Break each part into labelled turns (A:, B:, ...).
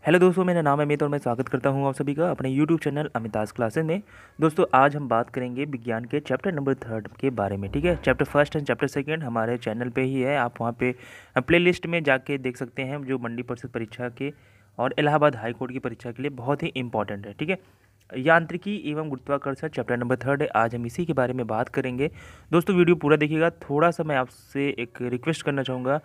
A: Hello दोस्तों, मेरा नाम है अमित और मैं स्वागत करता हूं आप सभी का अपने यूट्यूब चैनल अमिताज क्लासेस में। दोस्तों, आज हम बात करेंगे विज्ञान के चैप्टर नंबर 3 के बारे में। ठीक है, chapter first and chapter second हमारे चैनल पे ही है। आप वहां पे प्लेलिस्ट में जाके देख सकते हैं, जो मंडी परिषद परीक्षा के और इलाहाबाद हाई कोर्ट की परीक्षा के लिए बहुत ही इंपॉर्टेंट है। ठीक है, यांत्रिकी एवं गुरुत्वाकर्षण चैप्टर नंबर 3 है। आज हम इसी के बारे में बात करेंगे। दोस्तों, वीडियो पूरा देखिएगा। थोड़ा सा मैं आपसे एक रिक्वेस्ट करना चाहूँगा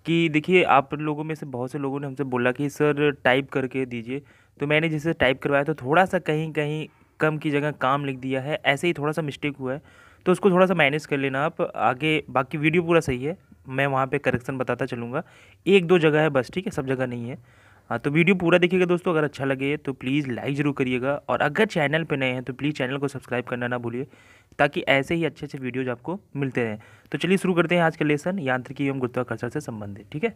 A: कि देखिए, आप लोगों में से बहुत से लोगों ने हमसे बोला कि सर टाइप करके दीजिए, तो मैंने जैसे टाइप करवाया तो थोड़ा सा कहीं कहीं कम की जगह काम लिख दिया है, ऐसे ही थोड़ा सा मिस्टेक हुआ है, तो उसको थोड़ा सा मैनेज कर लेना आप आगे। बाकी वीडियो पूरा सही है, मैं वहाँ पे करेक्शन बताता चलूँगा। एक दो जगह है बस, ठीक है, सब जगह नहीं है। हाँ, तो वीडियो पूरा देखिएगा दोस्तों। अगर अच्छा लगे तो प्लीज़ लाइक ज़रूर करिएगा, और अगर चैनल पे नए हैं तो प्लीज़ चैनल को सब्सक्राइब करना ना भूलिए, ताकि ऐसे ही अच्छे अच्छे वीडियोज़ आपको मिलते रहें। तो चलिए शुरू करते हैं आज का लेसन, यांत्रिकी एवं गुरुत्वाकर्षण से संबंधित। ठीक है,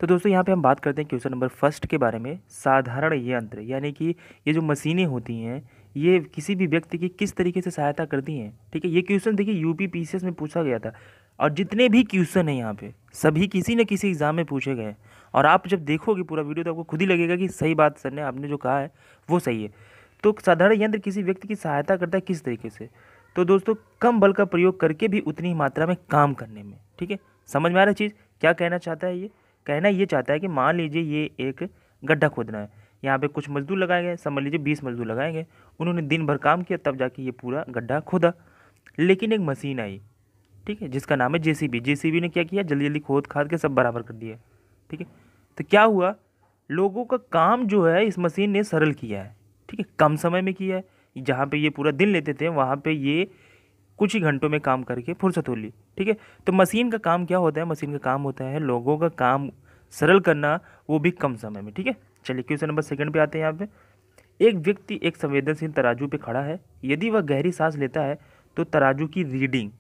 A: तो दोस्तों यहाँ पे हम बात करते हैं क्वेश्चन नंबर फर्स्ट के बारे में। साधारण यंत्र यानी कि ये जो मशीनें होती हैं, ये किसी भी व्यक्ति की किस तरीके से सहायता करती हैं। ठीक है, ये क्वेश्चन देखिए यूपी पीसीएस में पूछा गया था, और जितने भी क्वेश्चन हैं यहाँ पे सभी किसी न किसी एग्जाम में पूछे गए हैं। और आप जब देखोगे पूरा वीडियो तो आपको खुद ही लगेगा कि सही बात सर ने आपने जो कहा है वो सही है। तो साधारण यंत्र किसी व्यक्ति की सहायता करता है किस तरीके से? तो दोस्तों, कम बल का प्रयोग करके भी उतनी ही मात्रा में काम करने में। ठीक है, समझ में आ रहा है चीज़ क्या कहना चाहता है? ये कहना ये चाहता है कि मान लीजिए ये एक गड्ढा खोदना है, यहाँ पे कुछ मजदूर लगाए गए, समझ लीजिए 20 मजदूर लगाए गए, उन्होंने दिन भर काम किया तब जाके ये पूरा गड्ढा खोदा। लेकिन एक मशीन आई, ठीक है, जिसका नाम है जेसीबी। जेसीबी ने क्या किया, जल्दी जल्दी खोद खाद के सब बराबर कर दिया। ठीक है, तो क्या हुआ, लोगों का काम जो है इस मशीन ने सरल किया है। ठीक है, कम समय में किया है। जहाँ पे ये पूरा दिन लेते थे वहाँ पे ये कुछ ही घंटों में काम करके फुर्सत हो ली। ठीक है, तो मशीन का काम क्या होता है? मशीन का काम होता है लोगों का काम सरल करना, वो भी कम समय में। ठीक है, चलिए क्वेश्चन नंबर सेकंड पे आते हैं। यहाँ पे एक व्यक्ति एक संवेदनशील तराजू पे खड़ा है। यदि वह गहरी सांस लेता है तो तराजू की रीडिंग,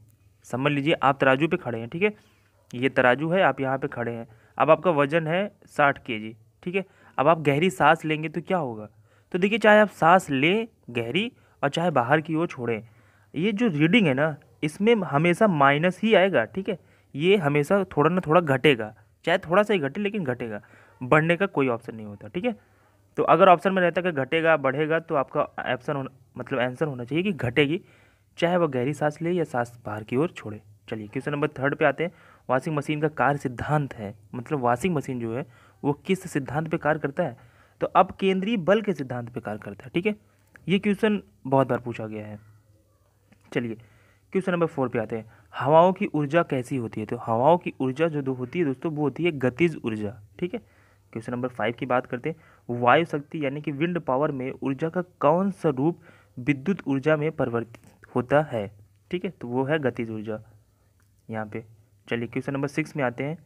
A: समझ लीजिए आप तराजू पे खड़े हैं, ठीक है, ये तराजू है, आप यहाँ पे खड़े हैं, अब आपका वजन है 60 kg। ठीक है, अब आप गहरी सांस लेंगे तो क्या होगा? तो देखिए, चाहे आप सांस लें गहरी और चाहे बाहर की ओर छोड़ें, ये जो रीडिंग है ना, इसमें हमेशा माइनस ही आएगा। ठीक है, ये हमेशा थोड़ा ना थोड़ा घटेगा, चाहे थोड़ा सा ही घटे लेकिन घटेगा, बढ़ने का कोई ऑप्शन नहीं होता। ठीक है, तो अगर ऑप्शन में रहता कि घटेगा बढ़ेगा तो आपका ऑप्शन होना मतलब आंसर होना चाहिए कि घटेगी, चाहे वह गहरी सांस ले या सांस बाहर की ओर छोड़े। चलिए क्वेश्चन नंबर थर्ड पे आते हैं। वॉशिंग मशीन का कार्य सिद्धांत है, मतलब वॉशिंग मशीन जो है वो किस सिद्धांत पे कार्य करता है? तो अब केंद्रीय बल के सिद्धांत पे कार्य करता है। ठीक है, ये क्वेश्चन बहुत बार पूछा गया है। चलिए क्वेश्चन नंबर 4 पे आते हैं। हवाओं की ऊर्जा कैसी होती है? तो हवाओं की ऊर्जा जो होती है दोस्तों, वो होती है गतिज ऊर्जा। ठीक है, क्वेश्चन नंबर 5 की बात करते हैं। वायु शक्ति यानी कि विंड पावर में ऊर्जा का कौन सा रूप विद्युत ऊर्जा में परिवर्तित होता है? ठीक है, तो वो है गतिज ऊर्जा यहाँ पे। चलिए क्वेश्चन नंबर 6 में आते हैं।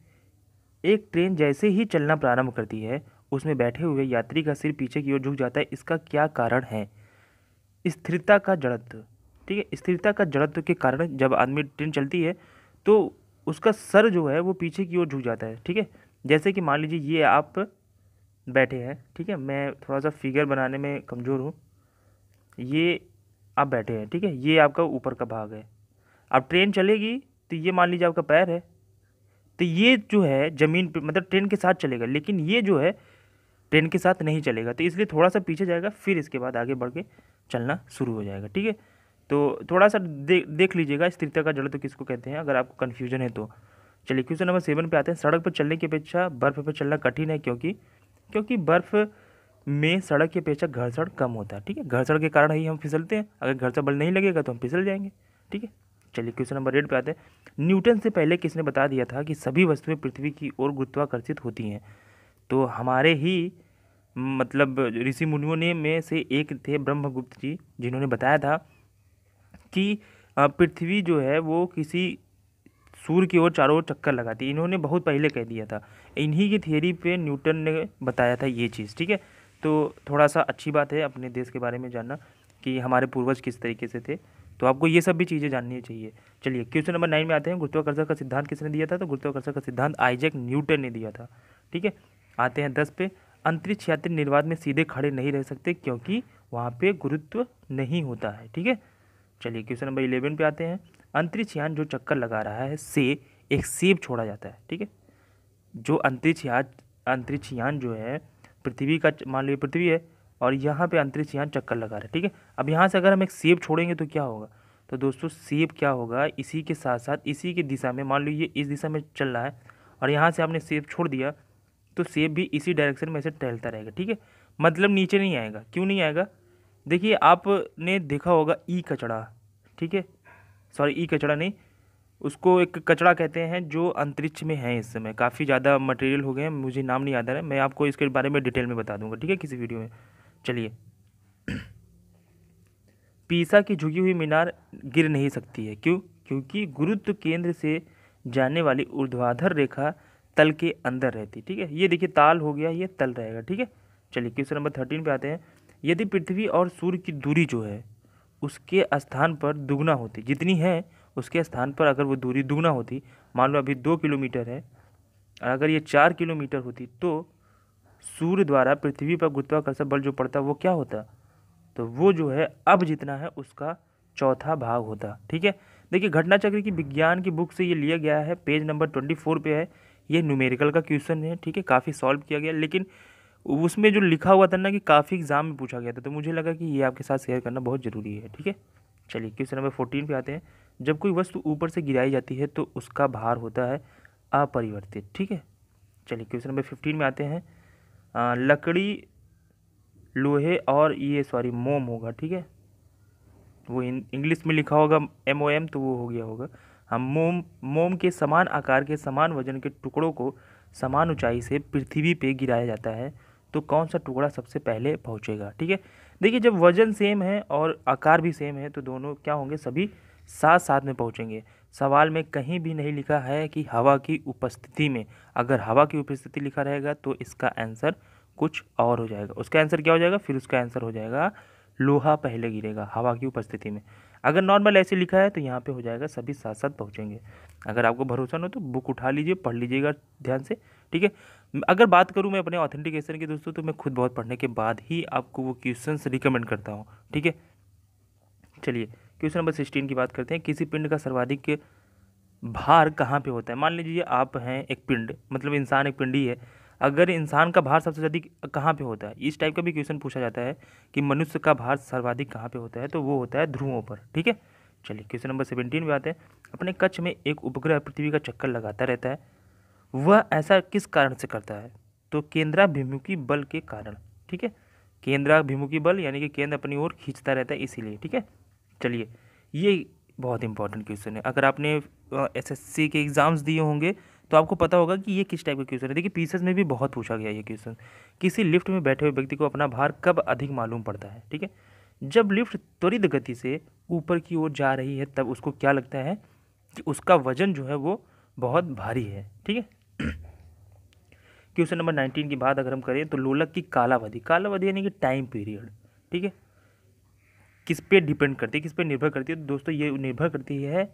A: एक ट्रेन जैसे ही चलना प्रारंभ करती है, उसमें बैठे हुए यात्री का सिर पीछे की ओर झुक जाता है, इसका क्या कारण है? स्थिरता का जड़त्व। ठीक है, स्थिरता का जड़त्व के कारण जब आदमी ट्रेन चलती है तो उसका सर जो है वो पीछे की ओर झुक जाता है। ठीक है, जैसे कि मान लीजिए ये आप बैठे हैं, ठीक है, मैं थोड़ा सा फिगर बनाने में कमज़ोर हूँ, ये आप बैठे हैं, ठीक है, ये आपका ऊपर का भाग है। अब ट्रेन चलेगी तो ये मान लीजिए आपका पैर है, तो ये जो है ज़मीन पे मतलब ट्रेन के साथ चलेगा, लेकिन ये जो है ट्रेन के साथ नहीं चलेगा, तो इसलिए थोड़ा सा पीछे जाएगा, फिर इसके बाद आगे बढ़ के चलना शुरू हो जाएगा। ठीक है, तो थोड़ा सा देख लीजिएगा स्थिरता का जड़ तो किसको कहते हैं, अगर आपको कन्फ्यूजन है तो। चलिए क्वेश्चन नंबर 7 पे आते हैं। सड़क पर चलने की अपेक्षा बर्फ़ पर चलना कठिन है, क्योंकि क्योंकि बर्फ़ में सड़क की अपेक्षा घर्षण कम होता है। ठीक है, घर्षण के कारण ही हम फिसलते हैं, अगर घर्षण बल नहीं लगेगा तो हम फिसल जाएंगे। ठीक है, चलिए क्वेश्चन नंबर 8 पे आते हैं। न्यूटन से पहले किसने बता दिया था कि सभी वस्तुएं पृथ्वी की ओर गुरुत्वाकर्षित होती हैं? तो हमारे ही मतलब ऋषि मुनियों ने में से एक थे ब्रह्मगुप्त जी, जिन्होंने बताया था कि पृथ्वी जो है वो किसी सूर्य की ओर चारों ओर चक्कर लगाती है। इन्होंने बहुत पहले कह दिया था, इन्हीं की थियरी पे न्यूटन ने बताया था ये चीज़। ठीक है, तो थोड़ा सा अच्छी बात है अपने देश के बारे में जानना कि हमारे पूर्वज किस तरीके से थे, तो आपको ये सब भी चीज़ें जाननी चाहिए। चलिए क्वेश्चन नंबर 9 में आते हैं। गुरुत्वाकर्षण का सिद्धांत किसने दिया था? तो गुरुत्वाकर्षण का सिद्धांत आइजैक न्यूटन ने दिया था। ठीक है, आते हैं 10 पे। अंतरिक्ष यात्री निर्वात में सीधे खड़े नहीं रह सकते, क्योंकि वहाँ पे गुरुत्व नहीं होता है। ठीक है, चलिए क्वेश्चन नंबर 11 पे आते हैं। अंतरिक्ष यान जो चक्कर लगा रहा है से एक सेब छोड़ा जाता है, ठीक है। जो अंतरिक्ष यान जो है पृथ्वी का, मान लीजिए पृथ्वी है और यहाँ पे अंतरिक्ष यान चक्कर लगा रहा है, ठीक है। अब यहाँ से अगर हम एक सेब छोड़ेंगे तो क्या होगा, तो दोस्तों सेब क्या होगा, इसी के साथ साथ इसी की दिशा में, मान लीजिए इस दिशा में चल रहा है और यहाँ से आपने सेब छोड़ दिया तो सेब भी इसी डायरेक्शन में से टहलता रहेगा, ठीक है। मतलब नीचे नहीं आएगा। क्यों नहीं आएगा, देखिए आपने देखा होगा ई कचड़ा, ठीक है, सॉरी ई कचड़ा नहीं, उसको एक कचड़ा कहते हैं जो अंतरिक्ष में है। इस समय काफ़ी ज़्यादा मटेरियल हो गए हैं, मुझे नाम नहीं याद आ रहा है, मैं आपको इसके बारे में डिटेल में बता दूंगा, ठीक है, किसी वीडियो में। चलिए, पीसा की झुकी हुई मीनार गिर नहीं सकती है, क्यों, क्योंकि गुरुत्व केंद्र से जाने वाली ऊर्ध्वाधर रेखा तल के अंदर रहती, ठीक है। ये देखिए ताल हो गया, ये तल रहेगा, ठीक है। चलिए क्वेश्चन नंबर 13 पे आते हैं। यदि पृथ्वी और सूर्य की दूरी जो है उसके स्थान पर दुगना होती, जितनी है उसके स्थान पर अगर वो दूरी दुगना होती, मान लो अभी 2 किलोमीटर है, अगर ये 4 किलोमीटर होती तो सूर्य द्वारा पृथ्वी पर गुरुत्वाकर्षण बल जो पड़ता वो क्या होता, तो वो जो है अब जितना है उसका चौथा भाग होता, ठीक है। देखिए घटना चक्र की विज्ञान की बुक से ये लिया गया है, पेज नंबर 24 पे है, ये न्यूमेरिकल का क्वेश्चन है, ठीक है, काफ़ी सॉल्व किया गया, लेकिन उसमें जो लिखा हुआ था ना कि काफ़ी एग्जाम में पूछा गया था, तो मुझे लगा कि ये आपके साथ शेयर करना बहुत ज़रूरी है, ठीक है। चलिए क्वेश्चन नंबर 14 पे आते हैं। जब कोई वस्तु ऊपर से गिराई जाती है तो उसका भार होता है अपरिवर्तित, ठीक है। चलिए क्वेश्चन नंबर 15 में आते हैं। लकड़ी, लोहे और ये सॉरी मोम होगा, ठीक है, वो इंग्लिश में लिखा होगा MOM, तो वो हो गया होगा। हम मोम के समान आकार के समान वजन के टुकड़ों को समान ऊंचाई से पृथ्वी पे गिराया जाता है तो कौन सा टुकड़ा सबसे पहले पहुंचेगा, ठीक है। देखिए जब वजन सेम है और आकार भी सेम है तो दोनों क्या होंगे, सभी साथ साथ में पहुंचेंगे। सवाल में कहीं भी नहीं लिखा है कि हवा की उपस्थिति में, अगर हवा की उपस्थिति लिखा रहेगा तो इसका आंसर कुछ और हो जाएगा, उसका आंसर क्या हो जाएगा, फिर उसका आंसर हो जाएगा लोहा पहले गिरेगा हवा की उपस्थिति में। अगर नॉर्मल ऐसे लिखा है तो यहाँ पे हो जाएगा सभी साथ साथ पहुँचेंगे। अगर आपको भरोसा न हो तो बुक उठा लीजिए, पढ़ लीजिएगा ध्यान से, ठीक है। अगर बात करूँ मैं अपने ऑथेंटिकेशन की दोस्तों, तो मैं खुद बहुत पढ़ने के बाद ही आपको वो क्वेश्चंस रिकमेंड करता हूँ, ठीक है। चलिए क्वेश्चन नंबर 16 की बात करते हैं। किसी पिंड का सर्वाधिक भार कहाँ पे होता है। मान लीजिए आप हैं एक पिंड, मतलब इंसान एक पिंडी है, अगर इंसान का भार सबसे अधिक कहाँ पे होता है, इस टाइप का भी क्वेश्चन पूछा जाता है कि मनुष्य का भार सर्वाधिक कहाँ पे होता है, तो वो होता है ध्रुवों पर, ठीक है। चलिए क्वेश्चन नंबर 17 में आते हैं। अपने कक्ष में एक उपग्रह पृथ्वी का चक्कर लगाता रहता है, वह ऐसा किस कारण से करता है, तो केंद्राभिमुखी बल के कारण, ठीक है। केंद्राभिमुखी बल यानी कि केंद्र अपनी ओर खींचता रहता है इसीलिए, ठीक है। चलिए ये बहुत इंपॉर्टेंट क्वेश्चन है, अगर आपने SSC के एग्जाम्स दिए होंगे तो आपको पता होगा कि ये किस टाइप का क्वेश्चन है। देखिए पीसेस में भी बहुत पूछा गया ये क्वेश्चन। किसी लिफ्ट में बैठे हुए व्यक्ति को अपना भार कब अधिक मालूम पड़ता है, ठीक है, जब लिफ्ट त्वरित गति से ऊपर की ओर जा रही है तब उसको क्या लगता है कि उसका वजन जो है वो बहुत भारी है, ठीक है। क्वेश्चन नंबर 19 की बात अगर हम करें तो लोलक की कालावधि, कालावधि यानी कि टाइम पीरियड, ठीक है, किस पे डिपेंड करती है, किस पे निर्भर करती है, तो दोस्तों ये निर्भर करती है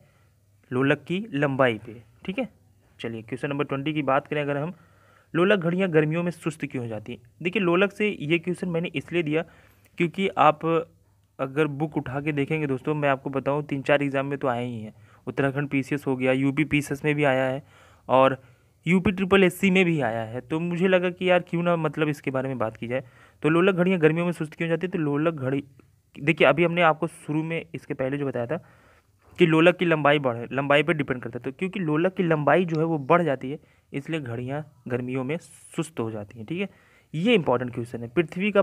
A: लोलक की लंबाई पे, ठीक है। चलिए क्वेश्चन नंबर 20 की बात करें अगर हम, लोलक घड़ियां गर्मियों में सुस्त क्यों हो जाती हैं। देखिए लोलक से ये क्वेश्चन मैंने इसलिए दिया क्योंकि आप अगर बुक उठा के देखेंगे दोस्तों, मैं आपको बताऊं 3-4 एग्जाम में तो आए ही हैं। उत्तराखंड PCS हो गया, UP PCS में भी आया है और UP SSC में भी आया है, तो मुझे लगा कि यार क्यों ना मतलब इसके बारे में बात की जाए। तो लोलक घड़ियां गर्मियों में सुस्त क्यों हो जाती है, तो लोलक घड़ी, देखिए अभी हमने आपको शुरू में इसके पहले जो बताया था कि लोलक की लंबाई पर डिपेंड करता है, तो क्योंकि लोलक की लंबाई जो है वो बढ़ जाती है इसलिए घड़ियां गर्मियों में सुस्त हो जाती हैं, ठीक है। ये इंपॉर्टेंट क्वेश्चन है। पृथ्वी का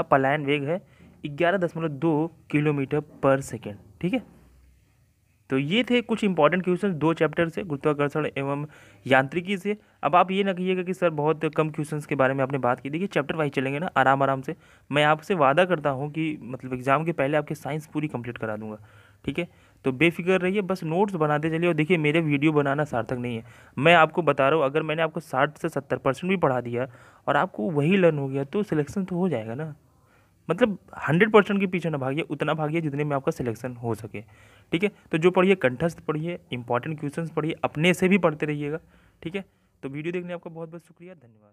A: पलायन वेग है 11.2 किलोमीटर पर सेकेंड, ठीक है। तो ये थे कुछ इंपॉर्टेंट क्वेश्चन 2 चैप्टर से, गुरुत्वाकर्षण एवं यांत्रिकी से। अब आप ये ना कहिएगा कि सर बहुत कम क्वेश्चंस के बारे में आपने बात की। देखिए चैप्टर वाइज चलेंगे ना आराम आराम से। मैं आपसे वादा करता हूँ कि मतलब एग्जाम के पहले आपकी साइंस पूरी कंप्लीट करा दूंगा, ठीक है। तो बेफिक्र रहिए, बस नोट्स बनाते चलिए। और देखिए मेरे वीडियो बनाना सार्थक नहीं है, मैं आपको बता रहा हूँ, अगर मैंने आपको 60 से 70% भी पढ़ा दिया और आपको वही लर्न हो गया तो सिलेक्शन तो हो जाएगा ना। मतलब 100% के पीछे ना भागिए, उतना भागिए जितने में आपका सिलेक्शन हो सके, ठीक है। तो जो पढ़िए कंठस्थ पढ़िए, इंपॉर्टेंट क्वेश्चंस पढ़िए, अपने से भी पढ़ते रहिएगा, ठीक है। तो वीडियो देखने आपका बहुत बहुत शुक्रिया, धन्यवाद।